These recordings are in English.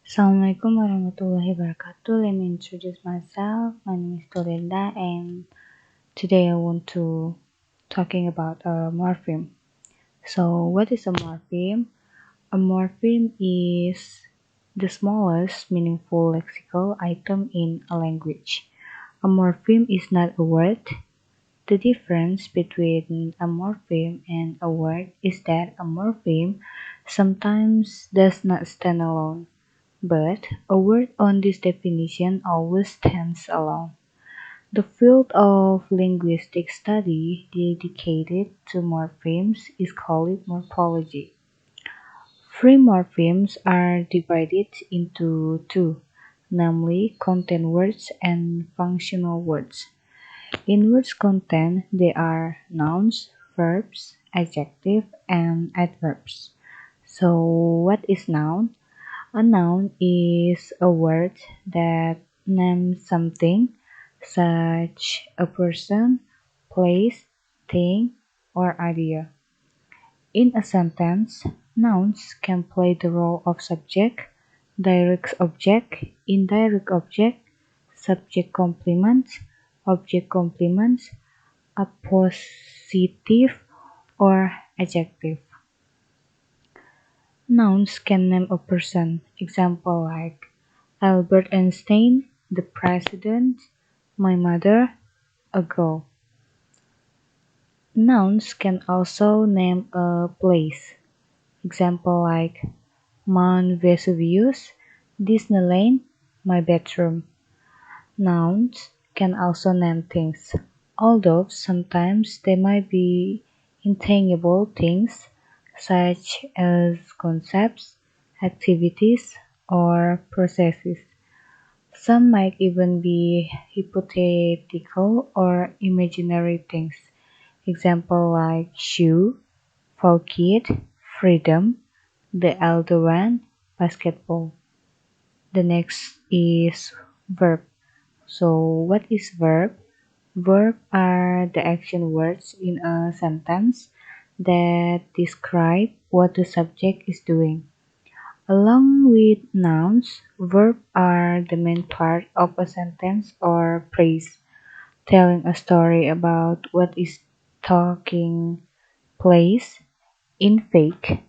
Assalamualaikum warahmatullahi wabarakatuh. Let me introduce myself. My name is Tolinda, and today I want to talking about a morpheme. So, what is a morpheme? A morpheme is the smallest meaningful lexical item in a language. A morpheme is not a word. The difference between a morpheme and a word is that a morpheme sometimes does not stand alone, but a word on this definition always stands alone. The field of linguistic study dedicated to morphemes is called morphology. Free morphemes are divided into two, namely content words and functional words. In words content, they are nouns, verbs, adjective, and adverbs. So, what is noun? A noun is a word that names something, such a person, place, thing, or idea. In a sentence, nouns can play the role of subject, direct object, indirect object, subject complement, object complement, appositive, or adjective. Nouns can name a person, example like Albert Einstein, the president, my mother, a girl. Nouns can also name a place, example like Mount Vesuvius, Disneyland, my bedroom. Nouns can also name things, although sometimes they might be intangible things such as concepts, activities, or processes. Some might even be hypothetical or imaginary things. Example like shoe, for kid, freedom, the elder one, basketball. The next is verb. So what is verb? Verb are the action words in a sentence that describe what the subject is doing. Along with nouns, verbs are the main part of a sentence or phrase, telling a story about what is taking place. In fact,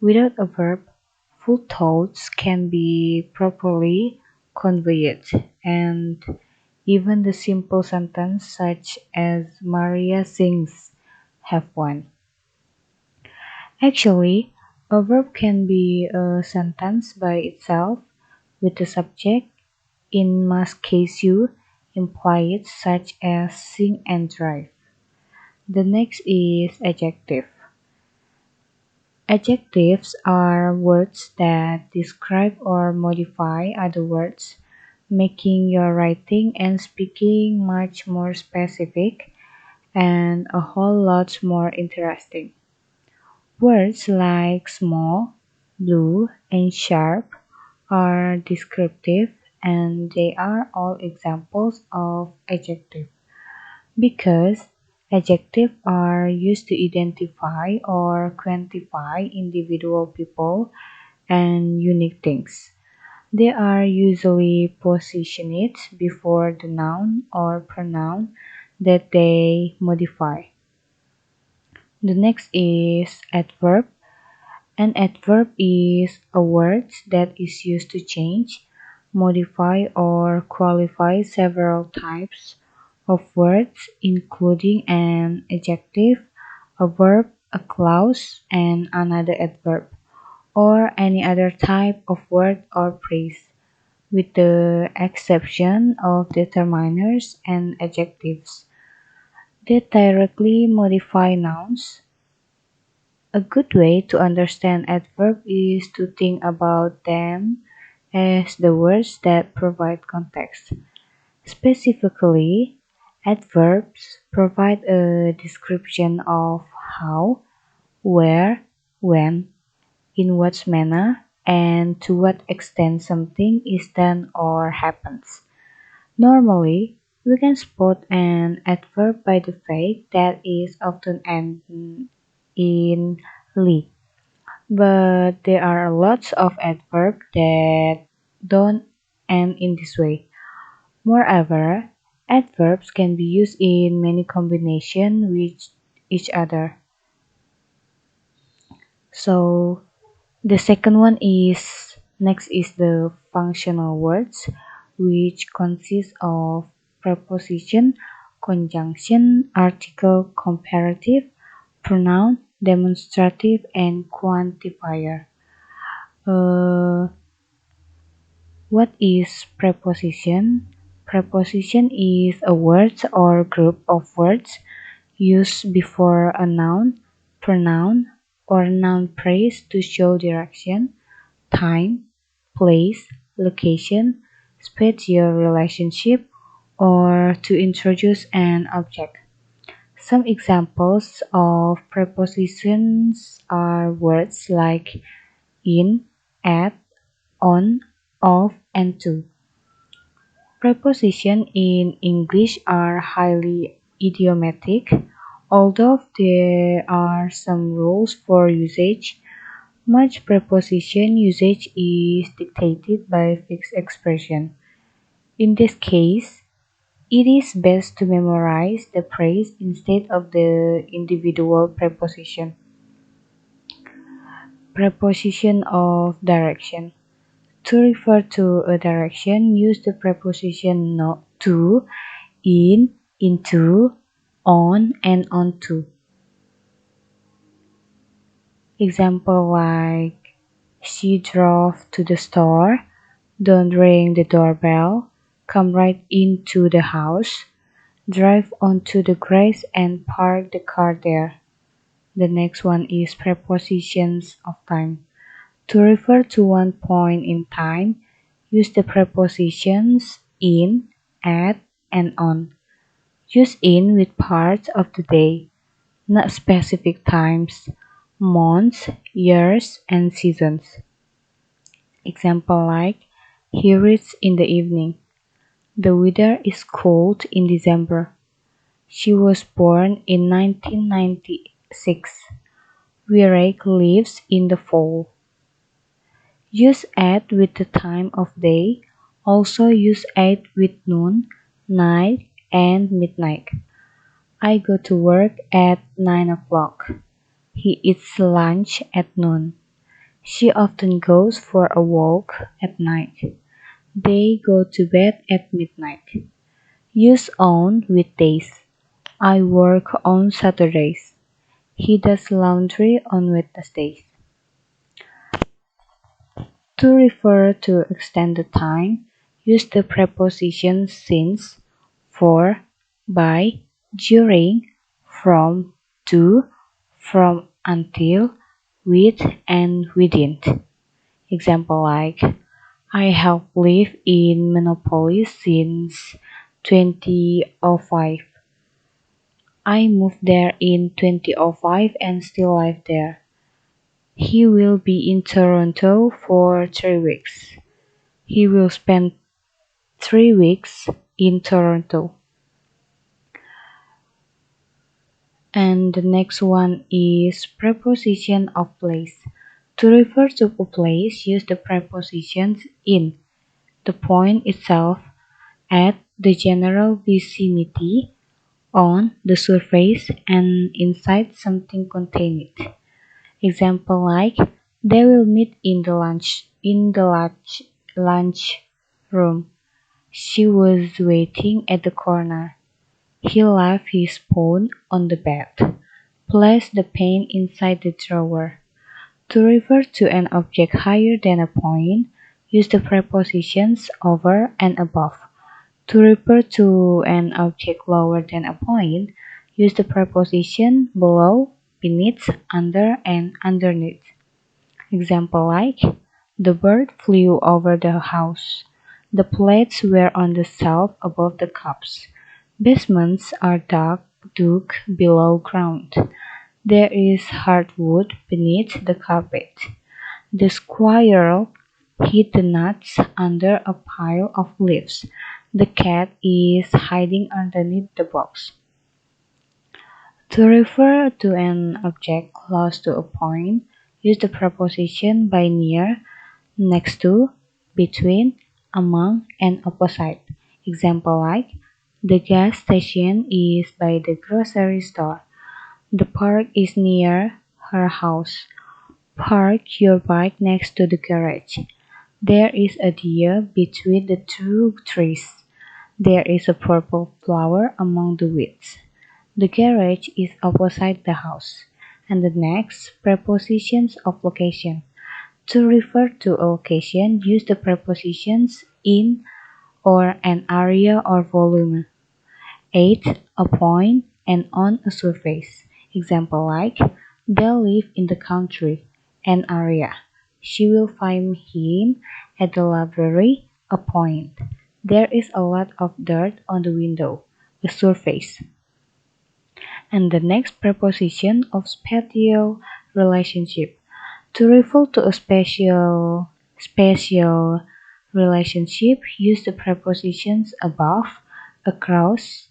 without a verb, full thoughts can be properly conveyed, and even the simple sentence such as Maria sings have one. Actually, a verb can be a sentence by itself with the subject in most cases implied such as sing and drive. The next is adjective. Adjectives are words that describe or modify other words, making your writing and speaking much more specific and a whole lot more interesting. Words like small, blue, and sharp are descriptive, and they are all examples of adjective because adjectives are used to identify or quantify individual people and unique things. They are usually positioned before the noun or pronoun that they modify. The next is adverb. An adverb is a word that is used to change, modify, or qualify several types of words, including an adjective, a verb, a clause, and another adverb, or any other type of word or phrase, with the exception of determiners and adjectives that directly modify nouns. A good way to understand adverb is to think about them as the words that provide context. Specifically, adverbs provide a description of how, where, when, in what manner, and to what extent something is done or happens. Normally, we can spot an adverb by the fact that it often ends in "ly", but there are lots of adverbs that don't end in this way. Moreover, adverbs can be used in many combinations with each other. So the second one is next is the functional words, which consist of preposition, conjunction, article, comparative, pronoun, demonstrative, and quantifier. Uh, what is preposition? Preposition is a word or group of words used before a noun, pronoun, or noun phrase to show direction, time, place, location, spatial relationship, or to introduce an object. Some examples of prepositions are words like in, at, on, of, and to. Prepositions in English are highly idiomatic, although there are some rules for usage. Much preposition usage is dictated by fixed expression. In this case, it is best to memorize the phrase instead of the individual preposition. Preposition of direction. To refer to a direction, use the preposition no, to, in, into, on, and onto. Example like she drove to the store, don't ring the doorbell, come right into the house, drive onto the grass and park the car there. The next one is prepositions of time. To refer to one point in time, use the prepositions in, at, and on. Use in with parts of the day, not specific times, months, years, and seasons. Example like, here it's in the evening. The weather is cold in December. She was born in 1996. Virek lives in the fall. Use at with the time of day. Also use at with noon, night, and midnight. I go to work at 9 o'clock. He eats lunch at noon. She often goes for a walk at night. They go to bed at midnight. Use on with days. I work on Saturdays. He does laundry on Wednesdays. To refer to extended time, use the prepositions since, for, by, during, from, to, from, until, with, and within. Example like, I have lived in Minneapolis since 2005. I moved there in 2005 and still live there. He will be in Toronto for 3 weeks. He will spend 3 weeks in Toronto. And the next one is preposition of place. To refer to a place, use the prepositions in, the point itself, at the general vicinity, on the surface, and inside something contained. Example like, they will meet in the lunch room. She was waiting at the corner. He left his phone on the bed. Place the pen inside the drawer. To refer to an object higher than a point, use the prepositions over and above. To refer to an object lower than a point, use the preposition below, beneath, under, and underneath. Example like, the bird flew over the house. The plates were on the shelf above the cups. Basements are dug below ground. There is hardwood beneath the carpet. The squirrel hid the nuts under a pile of leaves. The cat is hiding underneath the box. To refer to an object close to a point, use the preposition by near, next to, between, among, and opposite. Example like, the gas station is by the grocery store. The park is near her house. Park your bike next to the garage. There is a deer between the two trees. There is a purple flower among the weeds. The garage is opposite the house. And the next, prepositions of location. To refer to a location, use the prepositions in or an area or volume. 8. A point and on a surface. Example like, they live in the country, an area. She will find him at the library, a point. There is a lot of dirt on the window, a surface. And the next preposition of spatial relationship. To refer to a spatial relationship, use the prepositions above, across,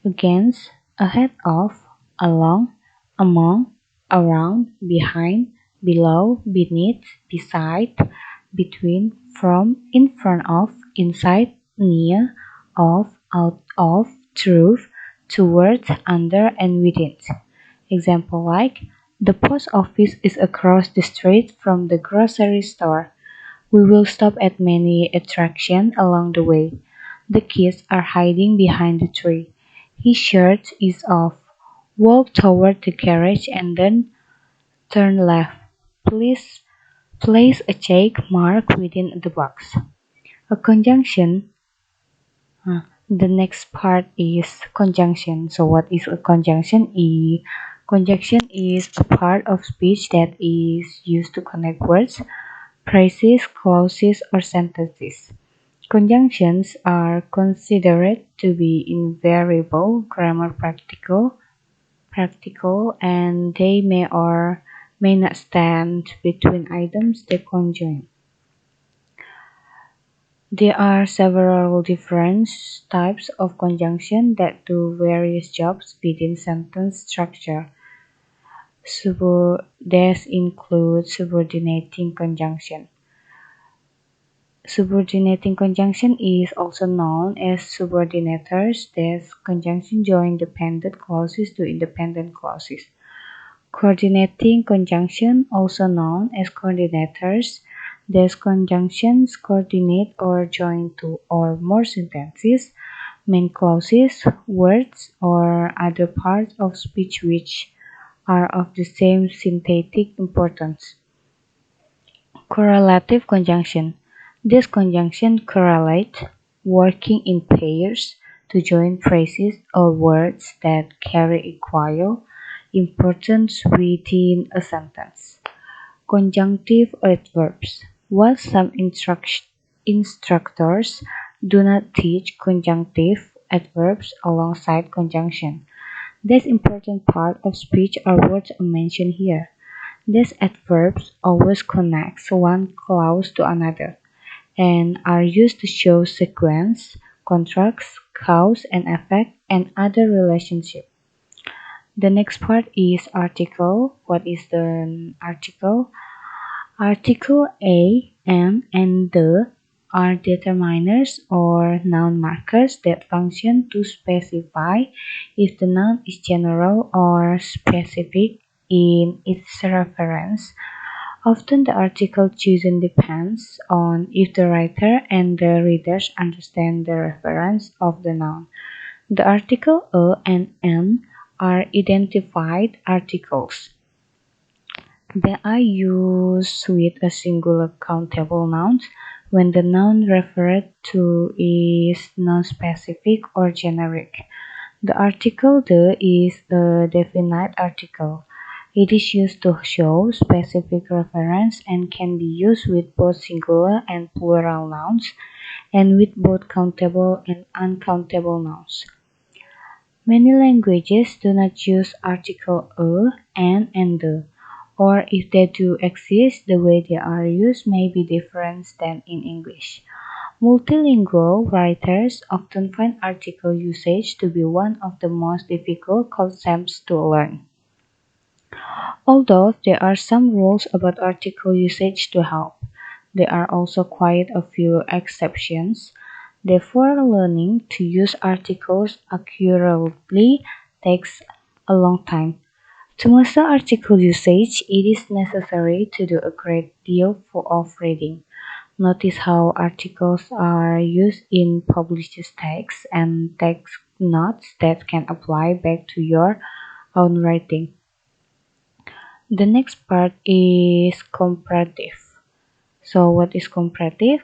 against, ahead of, along, among, around, behind, below, beneath, beside, between, from, in front of, inside, near, of, out of, through, towards, under, and within. Example like, the post office is across the street from the grocery store. We will stop at many attractions along the way. The kids are hiding behind the tree. His shirt is off. Walk toward the garage and then turn left. Please place a check mark within the box. A conjunction. The next part is conjunction. So what is a conjunction? Conjunction is a part of speech that is used to connect words, phrases, clauses, or sentences. Conjunctions are considered to be invariable grammar practical, and they may or may not stand between items they conjoin. There are several different types of conjunction that do various jobs within sentence structure. These include subordinating conjunction. Subordinating conjunction is also known as subordinators. These conjunctions join dependent clauses to independent clauses. Coordinating conjunction, also known as coordinators. These conjunctions coordinate or join two or more sentences, main clauses, words, or other parts of speech which are of the same syntactic importance. Correlative conjunction. This conjunction correlate, working in pairs to join phrases or words that carry equal importance within a sentence. Conjunctive adverbs. While some instructors do not teach conjunctive adverbs alongside conjunction, this important part of speech are worth a mention here. These adverbs always connect one clause to another and are used to show sequence, contrast, cause and effect, and other relationships. The next part is article. What is the article? Article a, an, and the are determiners or noun markers that function to specify if the noun is general or specific in its reference. Often the article chosen depends on if the writer and the readers understand the reference of the noun. The article a and an are identified articles. They are used with a singular countable noun when the noun referred to is non-specific or generic. The article the is a definite article. It is used to show specific reference and can be used with both singular and plural nouns and with both countable and uncountable nouns. Many languages do not use article a, an, and the, or if they do exist, the way they are used may be different than in English. Multilingual writers often find article usage to be one of the most difficult concepts to learn. Although there are some rules about article usage to help, There are also quite a few exceptions. Therefore, learning to use articles accurately takes a long time. To master article usage, it is necessary to do a great deal of reading. Notice how articles are used in published texts and text notes that can apply back to your own writing. The next part is comparative. So what is comparative?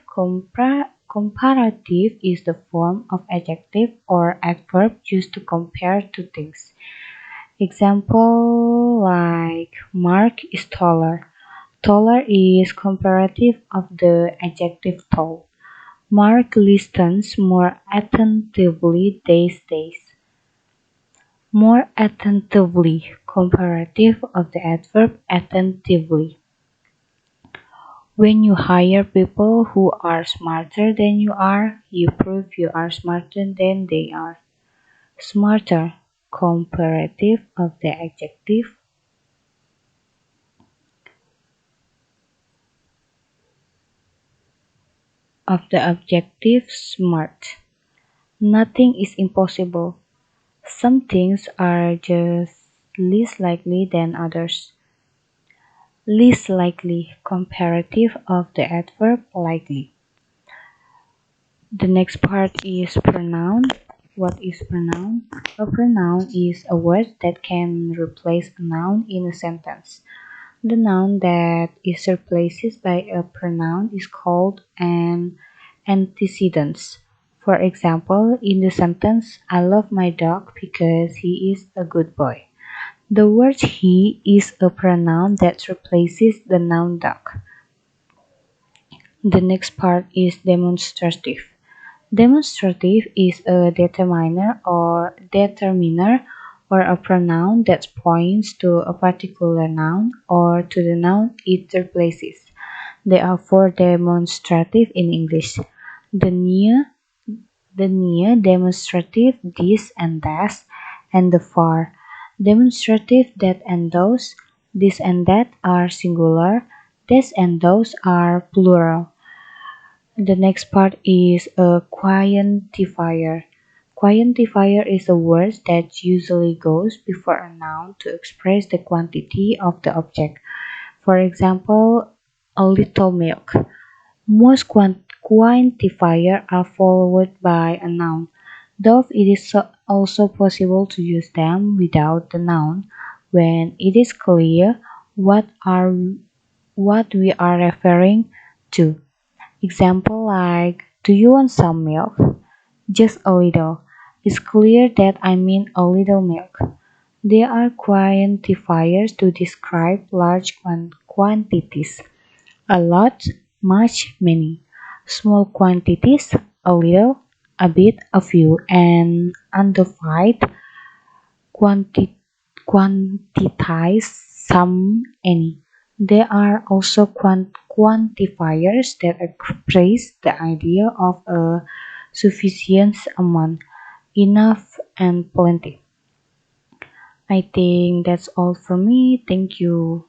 Comparative is the form of adjective or adverb used to compare two things. Example like Mark is taller. Taller is comparative of the adjective tall. Mark listens more attentively these days. More attentively, comparative of the adverb attentively. When you hire people who are smarter than you prove you are smarter than they are. Smarter, comparative of the adjective smart. Nothing is impossible. Some things are just least likely than others. Least likely, comparative of the adverb likely. The next part is pronoun. What is pronoun? A pronoun is a word that can replace a noun in a sentence. The noun that is replaced by a pronoun is called an antecedent. For example, in the sentence, I love my dog because he is a good boy. The word he is a pronoun that replaces the noun dog. The next part is demonstrative. Demonstrative is a determiner or a pronoun that points to a particular noun or to the noun it replaces. There are four demonstrative in English. The near demonstrative, this and that, and the far. Demonstrative that and those, this and that are singular, this and those are plural. The next part is a quantifier. Quantifier is a word that usually goes before a noun to express the quantity of the object. For example, a little milk. Most quantifiers are followed by a noun, though it is also possible to use them without the noun when it is clear what we are referring to. Example like, do you want some milk? Just a little. It's clear that I mean a little milk. There are quantifiers to describe large quantities. A lot, much, many. Small quantities, a little, a bit, a few, and undefined quanti- quantities, some, any. There are also quantifiers that express the idea of a sufficient amount, enough and plenty. I think that's all from me. Thank you.